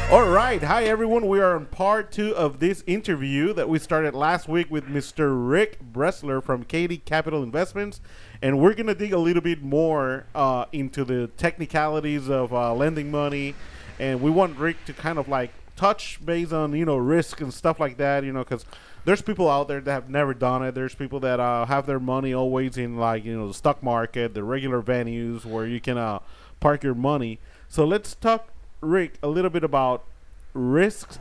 All right. Hi, everyone. We are on part 2 of this interview that we started last week with Mr. Rick Bresler from Katy Capital Investments. And we're going to dig a little bit more into the technicalities of lending money. And we want Rick to kind of like touch base on, risk and stuff like that, because there's people out there that have never done it. There's people that have their money always in like, the stock market, the regular venues where you can park your money. So let's talk, Rick, a little bit about risks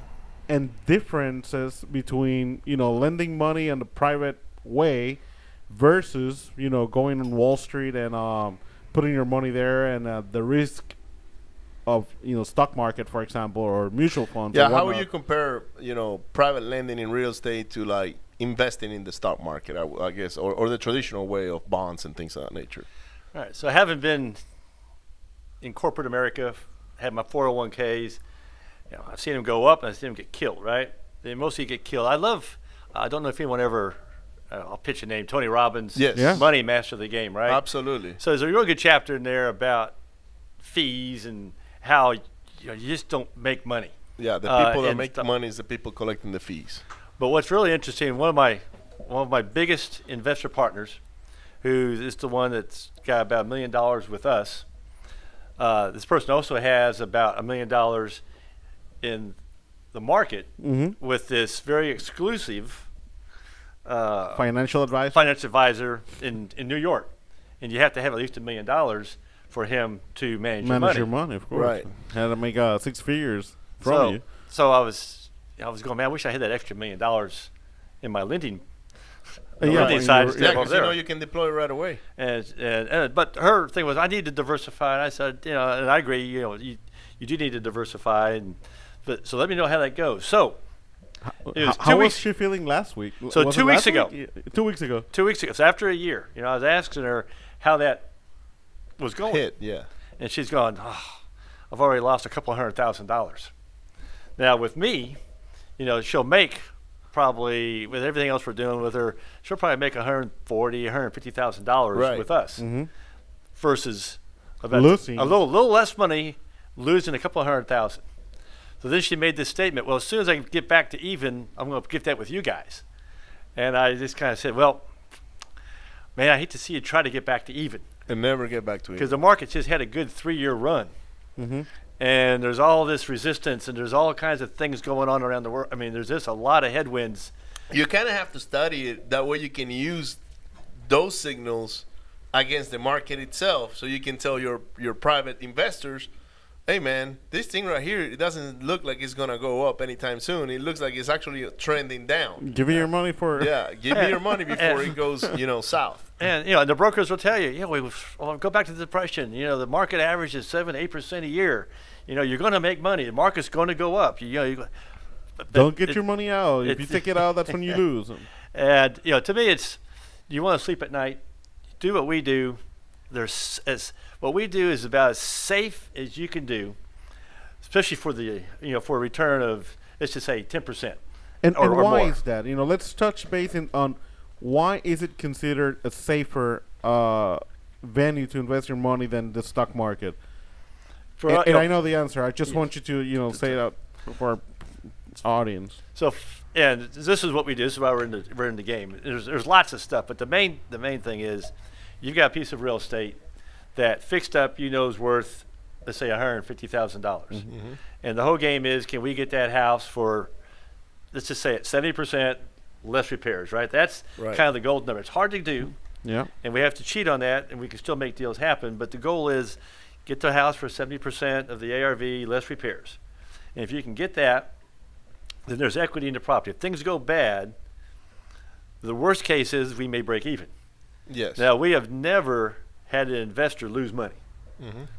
and differences between, lending money in the private way versus, going on Wall Street and putting your money there and the risk of, stock market, for example, or mutual funds. Yeah, how would you compare, private lending in real estate to like investing in the stock market, I guess, or the traditional way of bonds and things of that nature? All right, so having been in corporate America, had my 401ks, I've seen them go up and I've seen them get killed, right? They mostly get killed. I don't know if anyone ever, I'll pitch a name, Tony Robbins, Yes. Yeah. Money Master of the Game, right? Absolutely. So there's a real good chapter in there about fees and how you just don't make money. Yeah, the people that make the money is the people collecting the fees. But what's really interesting, one of my biggest investor partners, who is the one that's got about $1 million with us, this person also has about $1 million in the market with this very exclusive financial advisor in New York. And you have to have at least $1 million for him to manage your money, of course. Right. Had to make 6 figures from you. So I was going, man, I wish I had that extra $1 million in my lending. Because you can deploy it right away. But her thing was, I need to diversify. And I said, and I agree. You do need to diversify. So let me know how that goes. So it was how was she feeling last week? So was 2 weeks ago. 2 weeks ago. 2 weeks ago. So after a year, I was asking her how that was going. Yeah. And she's going, I've already lost a couple $100,000. Now with me, she'll make probably, with everything else we're doing with her, she'll probably make $140,000, $150,000 with us, versus about losing a little less money, losing a couple $100,000. So then she made this statement, well, as soon as I get back to even, I'm going to get that with you guys. And I just kind of said, well, man, I hate to see you try to get back to even. And never get back to even. Because the market just had a good 3-year run. And there's all this resistance, and there's all kinds of things going on around the world. I mean, there's just a lot of headwinds. You kind of have to study it. That way you can use those signals against the market itself. So you can tell your private investors, hey, man, this thing right here, it doesn't look like it's going to go up anytime soon. It looks like it's actually trending down. Give me your money for Yeah, give me your money before it goes, south. And the brokers will tell you, we'll go back to the depression. The market average is 7-8% a year. You're going to make money. The market's going to go up. Don't get your money out. If you take it out, that's when you lose. And to me, it's you want to sleep at night. Do what we do. What we do is about as safe as you can do, especially for the for a return of, let's just say 10%. And why more. is that? Let's touch base on why is it considered a safer venue to invest your money than the stock market? And I know the answer. I just want you to say it out for our audience. So, and this is what we do. This is why we're in the game. There's lots of stuff, but the main thing is, you've got a piece of real estate that fixed up, is worth, let's say, $150,000, and the whole game is, can we get that house for, let's just say, at 70% less repairs, right? That's kind of the gold number. It's hard to do, and we have to cheat on that, and we can still make deals happen. But the goal is, get the house for 70% of the ARV, less repairs. And if you can get that, then there's equity in the property. If things go bad, the worst case is we may break even. Yes. Now, we have never had an investor lose money.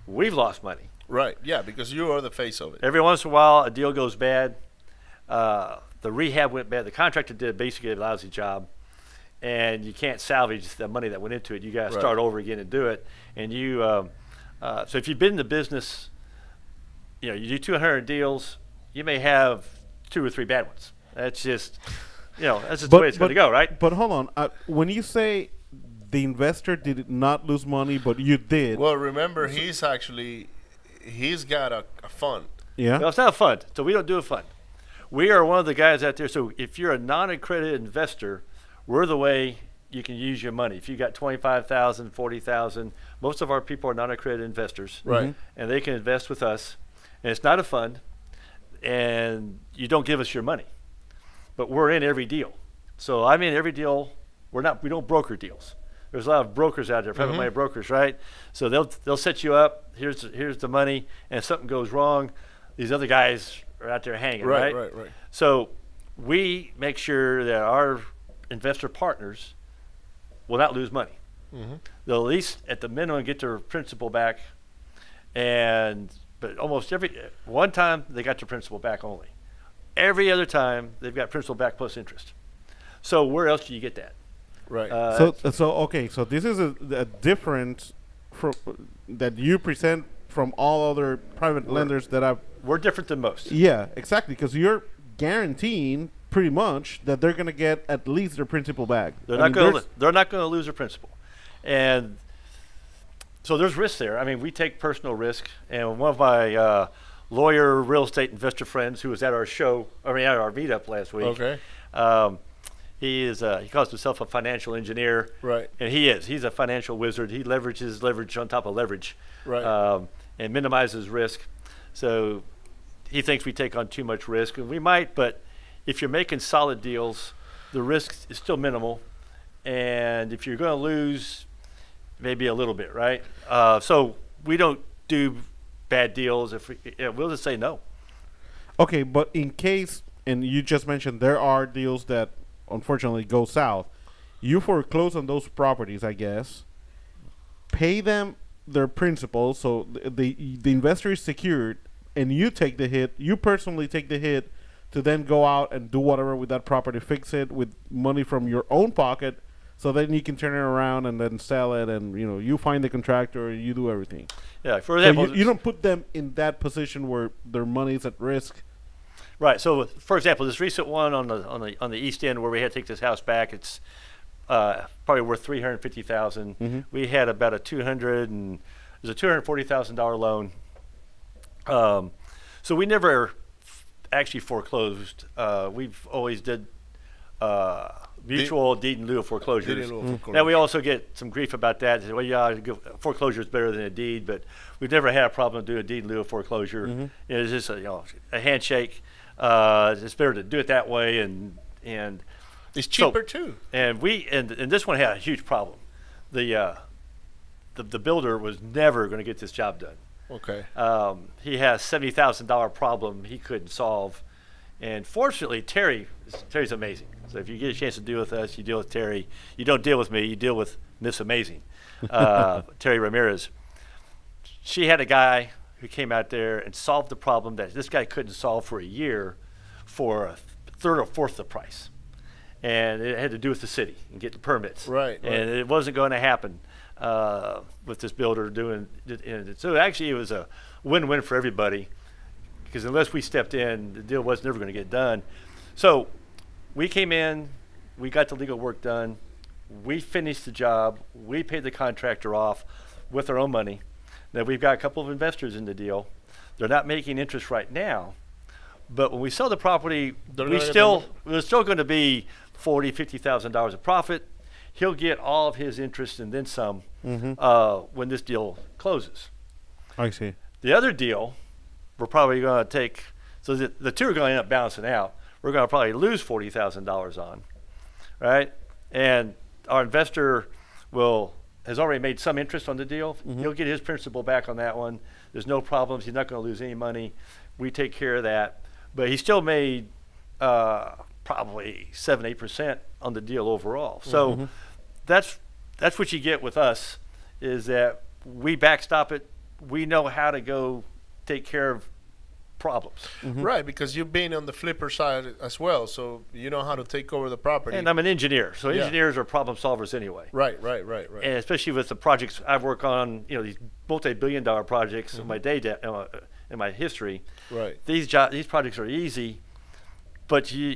We've lost money. Right. Yeah, because you are the face of it. Every once in a while, a deal goes bad. The rehab went bad. The contractor did basically a lousy job. And you can't salvage the money that went into it. You got to start over again and do it. And so if you've been in the business, you do 200 deals, you may have 2 or 3 bad ones. That's just, that's just the way it's going to go, right? But hold on. When you say the investor did not lose money, but you did. Well, remember, he's got a fund. Yeah. Well, it's not a fund, so we don't do a fund. We are one of the guys out there. So if you're a non-accredited investor, we're the way you can use your money. If you got 25,000, 40,000, most of our people are non-accredited investors, Right. and they can invest with us. And it's not a fund, and you don't give us your money, but we're in every deal. So I'm in every deal. We don't broker deals. There's a lot of brokers out there, private money brokers, right? So they'll set you up. Here's the money, and if something goes wrong, these other guys are out there hanging, right? Right. So we make sure that our investor partners will not lose money. They'll at least, at the minimum, get their principal back, but almost one time they got their principal back only. Every other time they've got principal back plus interest. So where else do you get that? Right. So this is a difference that you present from all other private lenders that I've. We're different than most. Yeah, exactly, because you're guaranteeing pretty much that they're going to get at least their principal back. They're not going to lose their principal, and so there's risk there. I mean, we take personal risk, and one of my lawyer, real estate investor friends who was at our at our meetup last week. Okay. He calls himself a financial engineer. Right. And he's a financial wizard. He leverages leverage on top of leverage. Right. And minimizes risk. So he thinks we take on too much risk, and we might, but if you're making solid deals, the risk is still minimal. And if you're going to lose, maybe a little bit, right? So we don't do bad deals. We'll just say no. Okay, but in case, and you just mentioned there are deals that unfortunately go south, you foreclose on those properties, I guess, pay them their principal, so the investor is secured, and you take the hit, you personally take the hit to then go out and do whatever with that property, fix it with money from your own pocket, so then you can turn it around and then sell it, and you find the contractor, you do everything. Yeah, for example, so you don't put them in that position where their money's at risk. Right. So, for example, this recent one on the East End where we had to take this house back, it's probably worth $350,000. We had about a $240,000 loan. So we never actually foreclosed. We've always did mutual deed in lieu of foreclosures. Now we also get some grief about that. Well, yeah, foreclosure is better than a deed, but we've never had a problem doing a deed in lieu of foreclosure. It's just a handshake. It's better to do it that way, and it's cheaper too. And this one had a huge problem. The builder was never going to get this job done. Okay. He has $70,000 problem he couldn't solve, and fortunately Terry's amazing. So if you get a chance to deal with us, you deal with Terry. You don't deal with me. You deal with Miss Amazing, Terry Ramirez. She had a guy who came out there and solved the problem that this guy couldn't solve for a year for a third or fourth the price. And it had to do with the city and get the permits. Right. And it wasn't going to happen with this builder doing it. So actually it was a win-win for everybody, because unless we stepped in, the deal was never going to get done. So we came in, we got the legal work done, we finished the job, we paid the contractor off with our own money. Now we've got a couple of investors in the deal. They're not making interest right now, but when we sell the property, we're still going to be $40,000-$50,000 of profit. He'll get all of his interest and then some when this deal closes. I see. The other deal, we're probably going to take. So the two are going to end up balancing out. We're going to probably lose $40,000 on, right? And our investor has already made some interest on the deal. He'll get his principal back on that one. There's no problems. He's not going to lose any money. We take care of that. But he still made probably 7-8% on the deal overall. So that's what you get with us, is that we backstop it. We know how to go take care of problems. Right, because you've been on the flipper side as well, so you know how to take over the property. And I'm an engineer, so engineers are problem solvers anyway. Right. And especially with the projects I work on, these multi-billion-dollar projects in my in my history. Right. These projects are easy, but you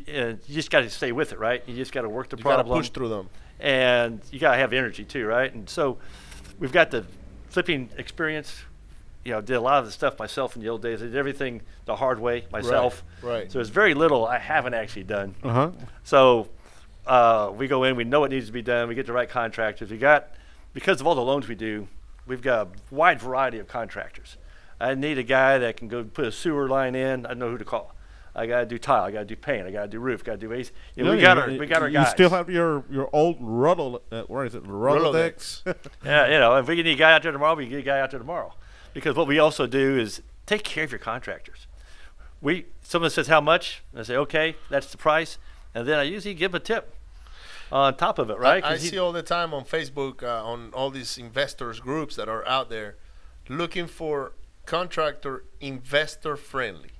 just got to stay with it, right? You just got to work the problem. You got to push through them. And you got to have energy too, right? And so we've got the flipping experience. did a lot of the stuff myself in the old days. I did everything the hard way myself. Right. So there's very little I haven't actually done. Uh-huh. So we go in, we know what needs to be done, we get the right contractors. Because of all the loans we do, we've got a wide variety of contractors. I need a guy that can go put a sewer line in. I know who to call. I got to do tile. I got to do paint. I got to do roof. Got to do AC. We got our guys. You still have your old where is it? Rolodex. Yeah, if we need a guy out there tomorrow, we get a guy out there tomorrow. Because what we also do is take care of your contractors. Someone says how much, and I say okay, that's the price, and then I usually give a tip on top of it, right? I see all the time on Facebook, on all these investors groups that are out there, looking for contractor investor friendly.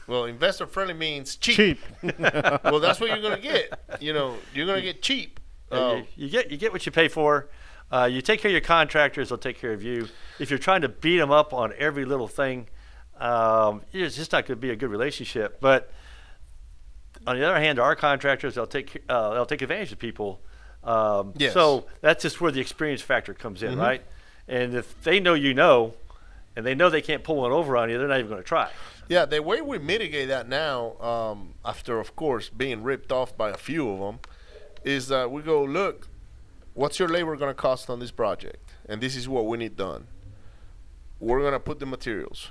Well, investor friendly means cheap. Well, that's what you're gonna get. You're gonna get cheap. You get what you pay for. You take care of your contractors; they'll take care of you. If you're trying to beat them up on every little thing, it's just not going to be a good relationship. But on the other hand, our contractors they'll take advantage of people. Yes. So that's just where the experience factor comes in, right? And if they know and they know they can't pull one over on you, they're not even going to try. Yeah, the way we mitigate that now, after of course being ripped off by a few of them, is that we go, look, what's your labor going to cost on this project? And this is what we need done. We're going to put the materials,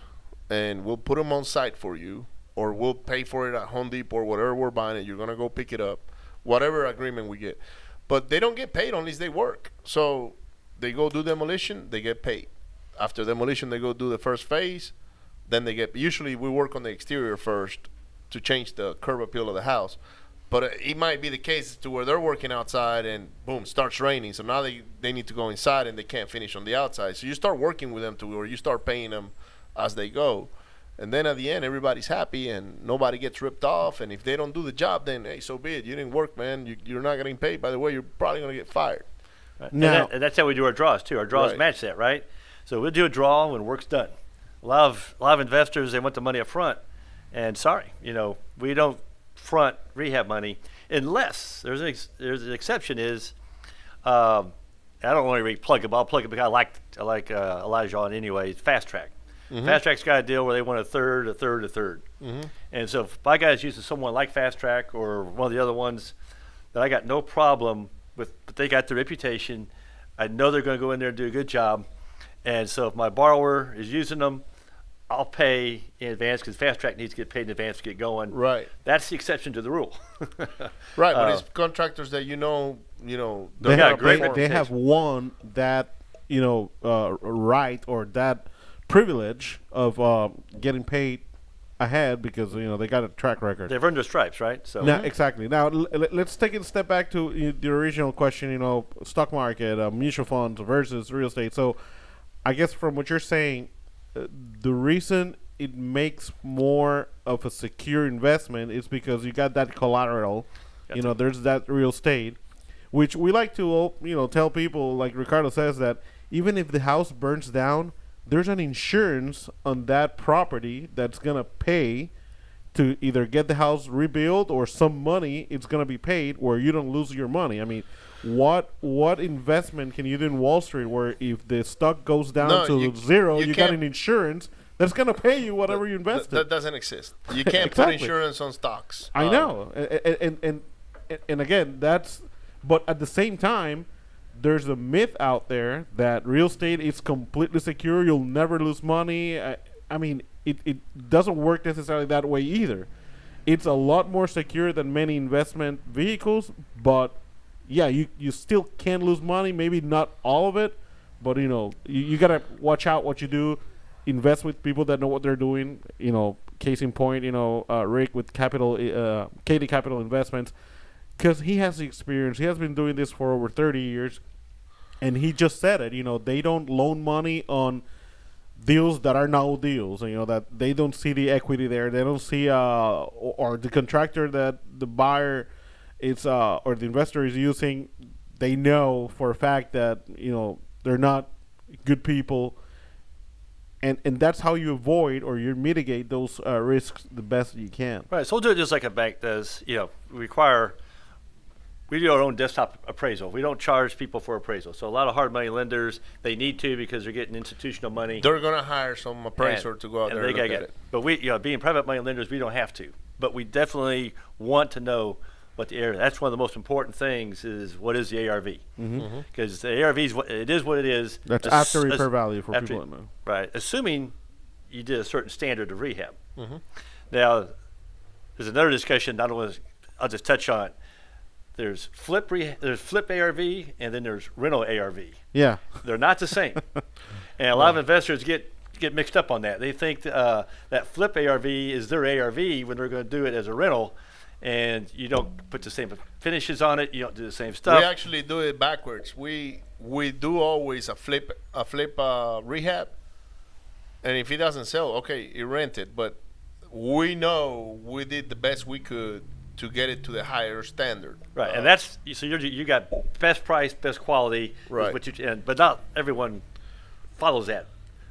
and we'll put them on site for you, or we'll pay for it at Home Depot or whatever we're buying it. You're going to go pick it up, whatever agreement we get. But they don't get paid unless they work. So they go do demolition, they get paid. After demolition, they go do the first phase. Then they get, usually we work on the exterior first to change the curb appeal of the house. But it might be the case to where they're working outside and boom, starts raining. So now they need to go inside and they can't finish on the outside. So you start working with them to where you start paying them as they go. And then at the end, everybody's happy and nobody gets ripped off. And if they don't do the job, then hey, so be it. You didn't work, man. You're not getting paid. By the way, you're probably going to get fired. Right. Now, and that's how we do our draws too. Our draws match that, right? So we'll do a draw when work's done. A lot of investors, they want the money up front, and we don't front rehab money unless there's an exception is I don't want to really plug it, but I'll plug it because I like Elijah on anyway. Fast Track. Fast Track's got a deal where they want a third. And so if my guy's using someone like Fast Track or one of the other ones that I got no problem with, but they got the reputation. I know they're going to go in there and do a good job. And so if my borrower is using them, I'll pay in advance because Fast Track needs to get paid in advance to get going. Right. That's the exception to the rule. Right, but it's contractors that they have won that right or that privilege of getting paid ahead because they got a track record. They've earned their stripes, right? So now, exactly. Now let's take it a step back to the original question. Stock market, mutual funds versus real estate. So I guess from what you're saying, the reason it makes more of a secure investment is because you got that collateral. There's that real estate, which we like to tell people, like Ricardo says, that even if the house burns down, there's an insurance on that property that's gonna pay to either get the house rebuilt or some money it's gonna be paid where you don't lose your money. I mean, what investment can you do in Wall Street where if the stock goes down to zero, you got an insurance that's going to pay you whatever you invested? That doesn't exist. You can't put insurance on stocks. I know. And again, but at the same time, there's a myth out there that real estate is completely secure. You'll never lose money. I mean, it doesn't work necessarily that way either. It's a lot more secure than many investment vehicles, but yeah, you still can lose money. Maybe not all of it, but you gotta watch out what you do. Invest with people that know what they're doing. Case in point, Rick with KD Capital Investments, because he has the experience. He has been doing this for over 30 years, and he just said it. They don't loan money on deals that are no deals. That they don't see the equity there. They don't see or the contractor that the buyer or the investor is using, they know for a fact that they're not good people, and that's how you avoid or you mitigate those risks the best you can. Right. So we'll do it just like a bank does. Require we do our own desktop appraisal. We don't charge people for appraisal. So a lot of hard money lenders, they need to because they're getting institutional money. They're gonna hire some appraiser to go out there and look at it. But we, being private money lenders, we don't have to. But we definitely want to know what the area. That's one of the most important things is what is the ARV? Because the ARV is what it is. That's after repair value for people that know. Right. Assuming you did a certain standard of rehab. Now, there's another discussion. I'll just touch on it. There's flip ARV and then there's rental ARV. Yeah, they're not the same, and a lot of investors get mixed up on that. They think that flip ARV is their ARV when they're going to do it as a rental, and you don't put the same finishes on it. You don't do the same stuff. We actually do it backwards. We do always a flip rehab, and if it doesn't sell, okay, you rent it. But we know we did the best we could to get it to the higher standard. Right, and that's so you got best price, best quality. Right. But not everyone follows that.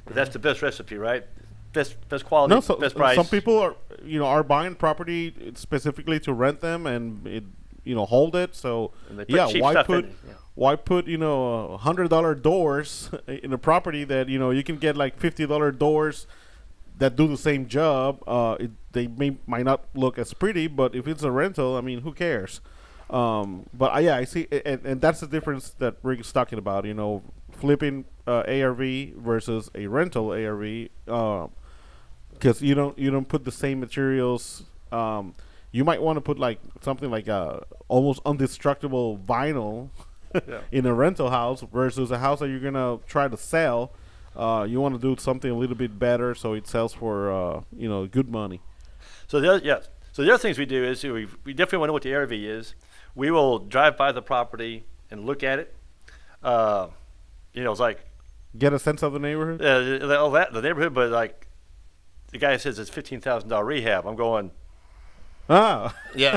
But that's the best recipe, right? Best quality, best price. Some people are buying property specifically to rent them and hold it. So why put $100 doors in a property that you can get like $50 doors that do the same job. They might not look as pretty, but if it's a rental, I mean, who cares? But I see, and that's the difference that Rick is talking about. Flipping ARV versus a rental ARV, because you don't put the same materials. You might want to put like something like almost indestructible vinyl in a rental house versus a house that you're gonna try to sell. You want to do something a little bit better so it sells for good money. So the other things we do is we definitely want to know what the ARV is. We will drive by the property and look at it. It's like get a sense of the neighborhood. The neighborhood, but like the guy says it's $15,000 rehab. I'm going. Ah. Yeah.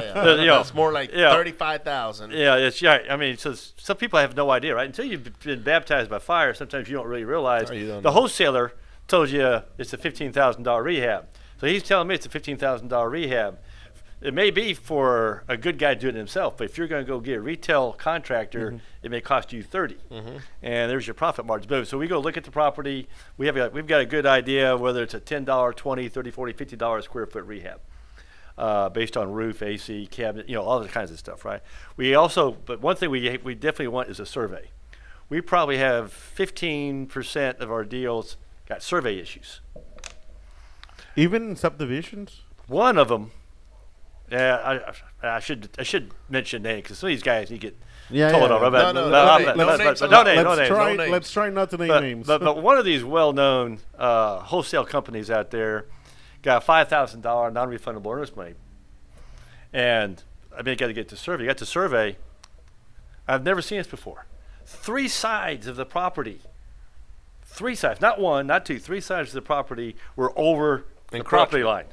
It's more like 35,000. Yeah, I mean, so some people have no idea, right? Until you've been baptized by fire, sometimes you don't really realize. The wholesaler told you it's a $15,000 rehab. So he's telling me it's a $15,000 rehab. It may be for a good guy doing it himself, but if you're going to go get a retail contractor, it may cost you $30,000, and there's your profit margin. So we go look at the property. We've got a good idea whether it's a $10, $20, $30, $40, $50 square foot rehab. Based on roof, AC, cabinet, all those kinds of stuff, right? But one thing we definitely want is a survey. We probably have 15% of our deals got survey issues. Even in subdivisions? One of them, I should mention names because some of these guys you get told on. Let's try not to name names. But one of these well-known wholesale companies out there got $5,000 non-refundable earnest money, and I mean, got to get the survey. You got the survey. I've never seen this before. 3 sides of the property, 3 sides, not one, not two, 3 sides of the property were over the property line.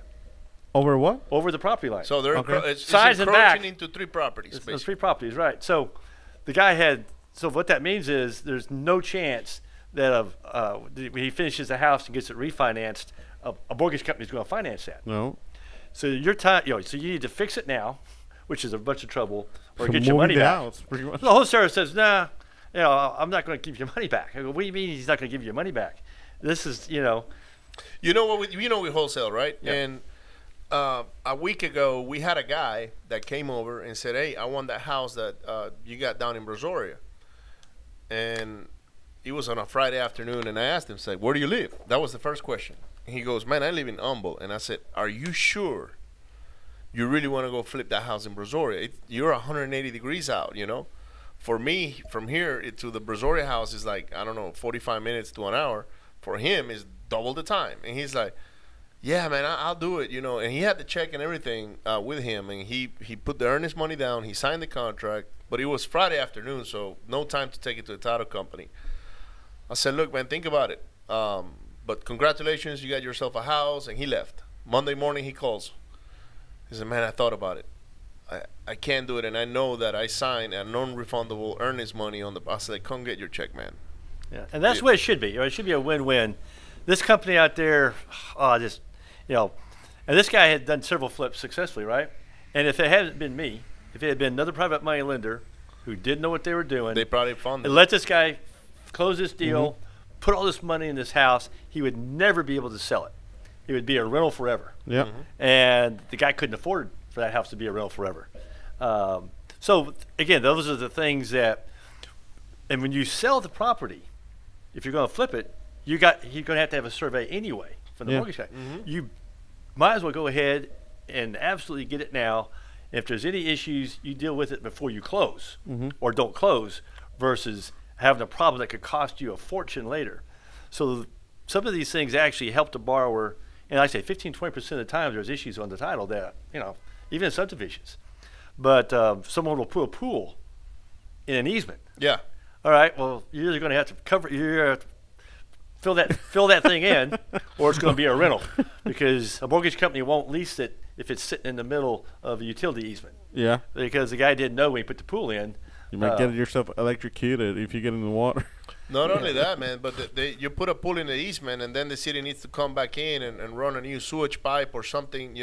Over what? Over the property line. So they're it's sides and back into 3 properties. It's 3 properties, right? So the guy had. So what that means is there's no chance that when he finishes the house and gets it refinanced, a mortgage company is going to finance that. No. So so you need to fix it now, which is a bunch of trouble, or get your money back. House, pretty much. The wholesaler says, "Nah, I'm not going to give you your money back." I go, "What do you mean he's not going to give you your money back? This is, You know what? We wholesale, right? Yep. And a week ago, we had a guy that came over and said, "Hey, I want that house that you got down in Brazoria." And it was on a Friday afternoon, and I asked him, "Where do you live?" That was the first question. He goes, "Man, I live in Humble." And I said, "Are you sure you really want to go flip that house in Brazoria? You're 180 degrees out, For me, from here to the Brazoria house is like, 45 minutes to an hour. For him, is double the time." And he's like, "Yeah, man, I'll do it, And he had the check and everything with him. And he put the earnest money down. He signed the contract. But it was Friday afternoon, so no time to take it to the title company. I said, "Look, man, think about it. But congratulations, you got yourself a house." And he left. Monday morning, he calls. He said, "Man, I thought about it. I can't do it. And I know that I signed a non-refundable earnest money on the." I said, "Come get your check, man." Yeah, and that's what it should be. It should be a win-win. This company out there, and this guy had done several flips successfully, right? And if it hadn't been me, if it had been another private money lender who didn't know what they were doing, They probably funded and it. let this guy close this deal, put all this money in this house, he would never be able to sell it. It would be a rental forever. Yeah. And the guy couldn't afford for that house to be a rental forever. So again, those are the things that, and when you sell the property, if you're going to flip it, you're going to have a survey anyway from the Yeah. mortgage guy. You might as well go ahead and absolutely get it now. If there's any issues, you deal with it before you close or don't close versus having a problem that could cost you a fortune later. So some of these things actually help the borrower. And like I say 15-20% of the time there's issues on the title that, even in subdivisions. But someone will put a pool in an easement. Yeah. All right, well, you're either going to have to you're gonna have to fill that thing in, or it's going to be a rental because a mortgage company won't lease it if it's sitting in the middle of a utility easement. Yeah. Because the guy didn't know when he put the pool in. You might get yourself electrocuted if you get in the water. Not only that, man, but you put a pool in the easement, and then the city needs to come back in and run a new sewage pipe or something.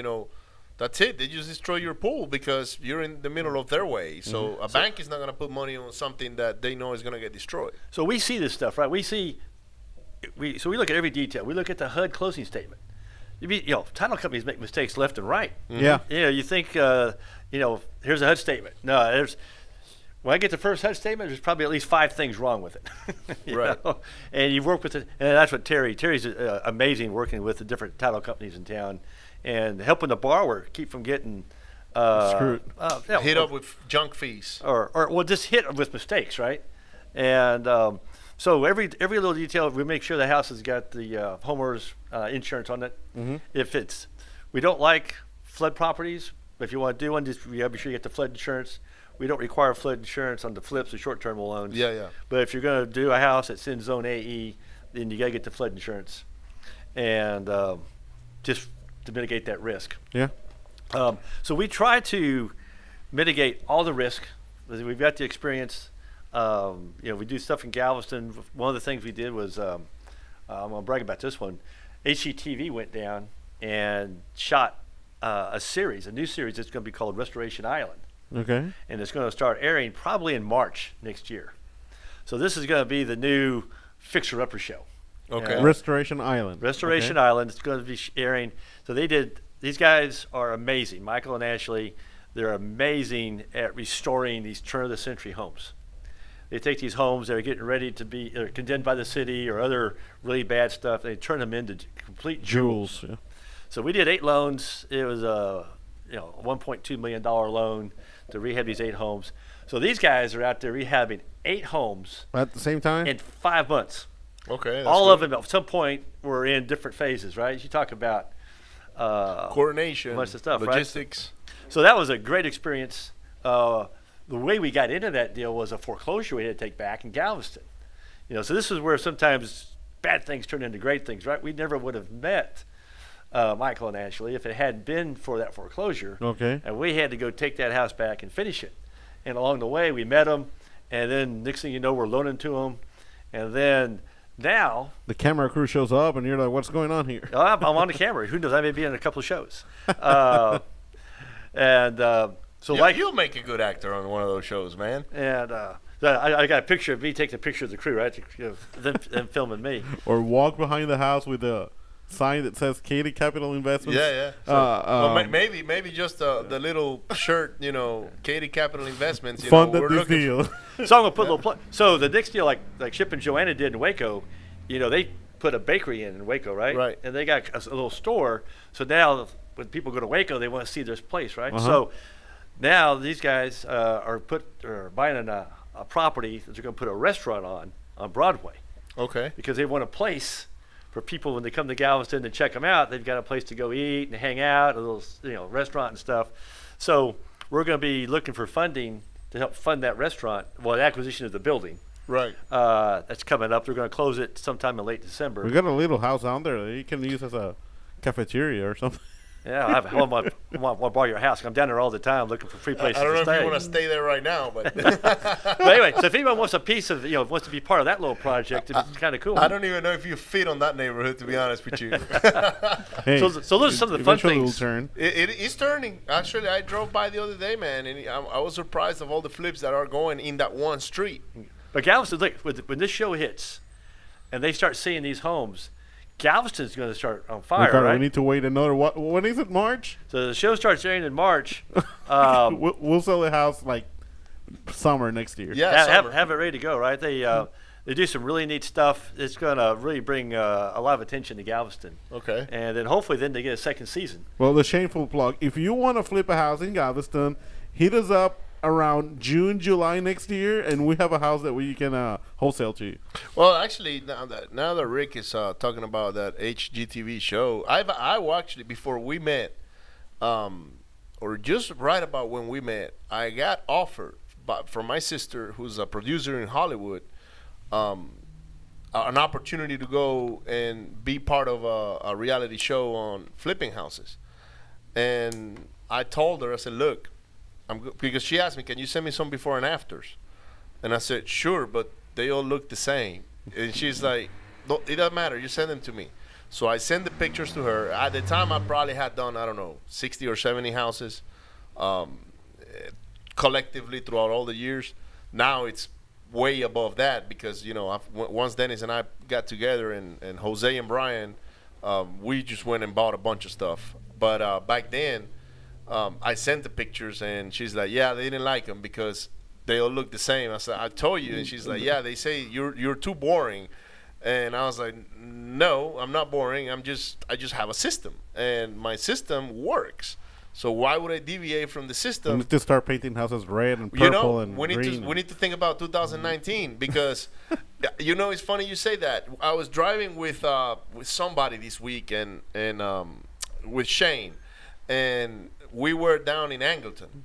That's it. They just destroy your pool because you're in the middle of their way. So a bank is not going to put money on something that they know is going to get destroyed. So we see this stuff, right? So we look at every detail. We look at the HUD closing statement. Title companies make mistakes left and right. Yeah. You think, here's a HUD statement. No, when I get the first HUD statement, there's probably at least 5 things wrong with it. Right. And you've worked with it, and that's what Terry's amazing working with the different title companies in town and helping the borrower keep from getting Screwed. Hit up with junk fees. or just hit with mistakes, right? And so every little detail, we make sure the house has got the homeowner's insurance on it. We don't like flood properties. If you want to do one, just you gotta be sure you get the flood insurance. We don't require flood insurance on the flips or short-term loans. Yeah. But if you're going to do a house that's in Zone AE, then you got to get the flood insurance, and just to mitigate that risk. Yeah. So we try to mitigate all the risk. We've got the experience. We do stuff in Galveston. One of the things we did was, I'm going to brag about this one. HGTV went down and shot a new series that's going to be called Restoration Island. Okay. And it's going to start airing probably in March next year. So this is going to be the new fixer-upper show. Okay. Restoration Island. Restoration Okay. Island. It's going to be airing. So these guys are amazing. Michael and Ashley, they're amazing at restoring these turn-of-the-century homes. They take these homes that are getting ready to be condemned by the city or other really bad stuff. They turn them into complete jewels. Yeah. So we did 8 loans. It was a $1.2 million loan to rehab these 8 homes. So these guys are out there rehabbing 8 homes At the same time? in 5 months. Okay. That's All good. of them at some point were in different phases, right? You talk about Coordination, bunch of stuff, right? logistics. So that was a great experience. The way we got into that deal was a foreclosure we had to take back in Galveston. So this is where sometimes bad things turn into great things, right? We never would have met Michael and Ashley if it hadn't been for that foreclosure. Okay. And we had to go take that house back and finish it. And along the way, we met them, and then next thing you know, we're loaning to them. And then now, The camera crew shows up, and you're like, what's going on here? I'm on the camera. Who knows? I may be in a couple of shows. So You'll make a good actor on one of those shows, man. And I got a picture of me taking a picture of the crew, right? Them filming me. Or walk behind the house with a sign that says Katy Capital Investments. Yeah. So, maybe just the little shirt, Katy Capital Investments. Funded we're this looking deal. So I'm gonna put a little. So the next deal, like Chip and Joanna did in Waco, they put a bakery in Waco, right? Right. And they got a little store. So now when people go to Waco, they want to see this place, right? Uh-huh. So now these guys are buying a property that they're going to put a restaurant on Broadway Okay. because they want a place for people when they come to Galveston to check them out. They've got a place to go eat and hang out, a little restaurant and stuff. So we're going to be looking for funding to help fund that restaurant. Well, the acquisition of the building. Right. That's coming up. They're going to close it sometime in late December. We got a little house down there that you can use as a cafeteria or something. Yeah, I want to borrow your house. I'm down there all the time looking for free places I don't know to stay. if you want to stay there right now, but But anyway, so if anyone wants a piece of, wants to be part of that little project, it's kind of cool. I don't even know if you fit on that neighborhood, to be honest with you. Hey, So those are some of the fun eventually things. It'll turn. It is turning. Actually, I drove by the other day, man, and I was surprised of all the flips that are going in that one street. But Galveston, look, when this show hits, and they start seeing these homes, Galveston's going to start on fire, Ricardo, right? we need to wait another. When is it? March? So the show starts airing in March. We'll sell the house like summer next year. Yeah, summer. have it ready to go, right? They do some really neat stuff. It's going to really bring a lot of attention to Galveston. Okay. And then hopefully then they get a second season. Well, the shameful plug. If you want to flip a house in Galveston, hit us up around June, July next year, and we have a house that we can wholesale to you. Well, actually, now that Rick is talking about that HGTV show, I actually, before we met, or just right about when we met, I got offered from my sister, who's a producer in Hollywood, an opportunity to go and be part of a reality show on flipping houses. And I told her, I said, look, because she asked me, can you send me some before and afters? And I said, sure, but they all look the same. And she's like, it doesn't matter, you send them to me. So I sent the pictures to her. At the time, I probably had done, 60 or 70 houses collectively throughout all the years. Now it's way above that because, once Dennis and I got together and Jose and Brian, we just went and bought a bunch of stuff. But back then, I sent the pictures, and she's like, yeah, they didn't like them because they all look the same. I said, I told you. And she's like, yeah, they say you're too boring. And I was like, no, I'm not boring. I just have a system, and my system works. So why would I deviate from the We system? need to start painting houses red and purple and we green. need to think about 2019 because it's funny you say that. I was driving with somebody this week and with Shane, and we were down in Angleton,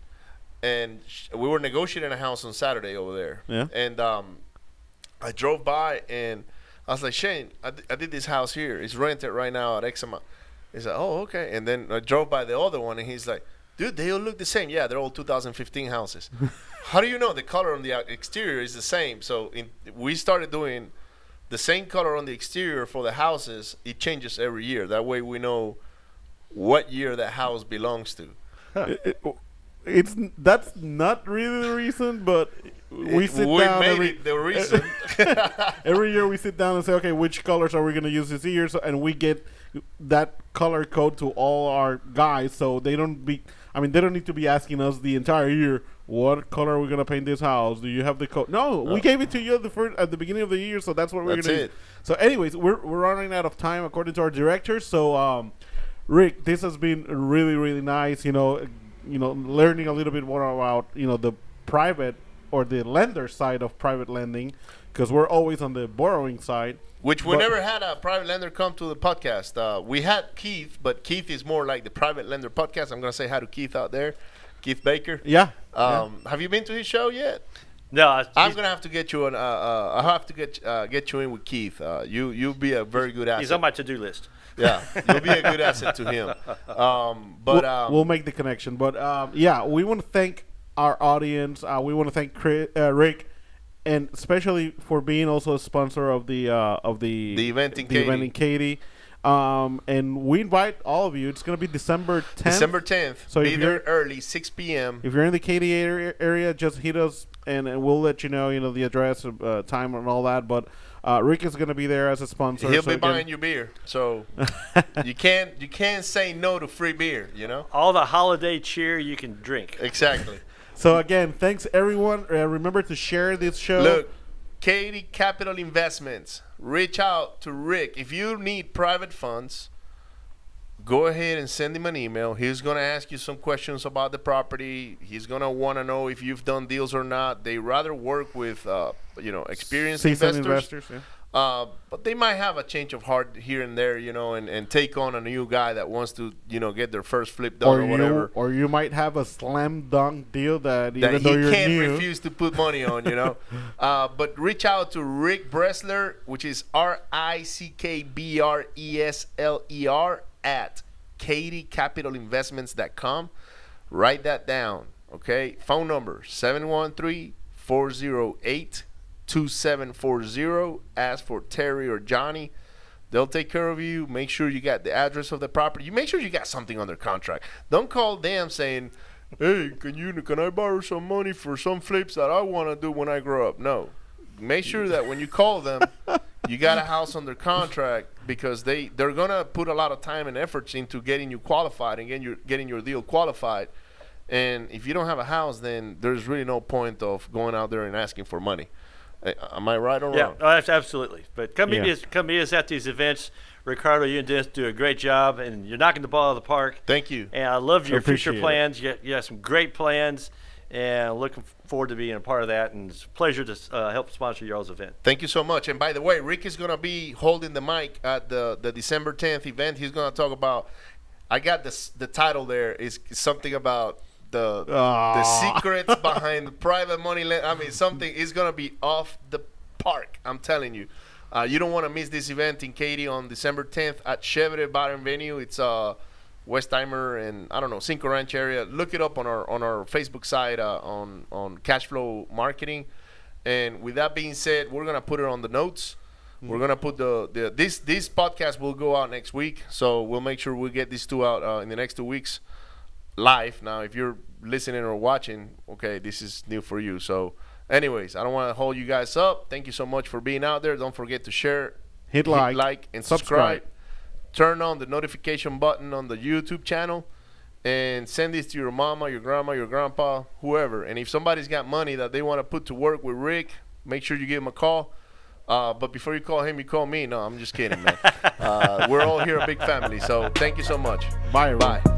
and we were negotiating a house on Saturday over there. Yeah. And I drove by, and I was like, Shane, I did this house here. It's rented right now at X amount. He's like, oh, okay. And then I drove by the other one, and he's like, dude, they all look the same. Yeah, they're all 2015 houses. How do you know the color on the exterior is the same? So we started doing the same color on the exterior for the houses. It changes every year. That way we know what year that house belongs to. That's not really the reason, but we sit down the reason. every year. We sit down and say, okay, which colors are we going to use this year? So, and we get that color code to all our guys, so they don't need to be asking us the entire year, what color are we going to paint this house? Do you have the code? No, we gave it to you at the beginning of the year, so that's what we're going to use. So anyways, we're running out of time according to our director. So Rick, this has been really, really nice, learning a little bit more about, the private or the lender side of private lending, because we're always on the borrowing side. Which we never had a private lender come to the podcast. We had Keith, but Keith is more like the private lender podcast. I'm going to say hi to Keith out there, Keith Baker. Yeah. Have you been to his show yet? No, I'm going to have to get you I have to get you in with Keith. You'll be a very good asset. he's on my to-do list. Yeah, you'll be a good asset to him. We'll make the connection. But we want to thank our audience. We want to thank Rick, and especially for being also a sponsor of the event in Katy. And we invite all of you. It's going to be December 10th. December 10th. So be there early, 6 p.m. If you're in the Katy area, just hit us, and we'll let you know, the address, time, and all that. But Rick is going to be there as a sponsor. He'll be buying you beer, so you can't say no to free beer. All the holiday cheer you can drink. Exactly. So again, thanks everyone. Remember to share this show. Look, Katy Capital Investments. Reach out to Rick. If you need private funds, go ahead and send him an email. He's going to ask you some questions about the property. He's going to want to know if you've done deals or not. They rather work with, experienced investors. Yeah. But they might have a change of heart here and there, and take on a new guy that wants to, get their first flip done or whatever. Or you might have a slam dunk deal that even though you're can't new, refuse to put money on, But reach out to Rick Bresler, which is RickBresler at KatieCapitalInvestments.com. Write that down, okay? Phone number 713-408-2740. Ask for Terry or Johnny. They'll take care of you. Make sure you got the address of the property. You make sure you got something under contract. Don't call them saying, hey, can I borrow some money for some flips that I want to do when I grow up? No. Make sure that when you call them, you got a house under contract, because they're going to put a lot of time and efforts into getting you qualified and getting your deal qualified. And if you don't have a house, then there's really no point of going out there and asking for money. Am I right or wrong? Yeah, absolutely. But come Yeah. meet us at these events. Ricardo, you and Dennis do a great job, and you're knocking the ball out of the park. Thank you. And I love your future Appreciate it. plans. You have some great plans, and looking forward to being a part of that. And it's a pleasure to help sponsor your all's event. Thank you so much. And by the way, Rick is going to be holding the mic at the December 10th event. He's going to talk about, I got the title there, is something about the secrets behind the private money. I mean, something is going to be off the park. I'm telling you. You don't want to miss this event in Katy on December 10th at Chevrolet Bar and Venue. It's Westheimer and, I don't know, Cinco Ranch area. Look it up on our Facebook site on Cashflow Marketing. And with that being said, we're going to put it on the notes. We're going to put this podcast will go out next week. So we'll make sure we get these two out in the next 2 weeks live. Now, if you're listening or watching, okay, this is new for you. So anyways, I don't want to hold you guys up. Thank you so much for being out there. Don't forget to share, Hit like, and subscribe. Turn on the notification button on the YouTube channel, and send this to your mama, your grandma, your grandpa, whoever. And if somebody's got money that they want to put to work with Rick, make sure you give him a call. But before you call him, you call me. No, I'm just kidding, man. We're all here a big family. So thank you so much. Bye, everyone. Bye.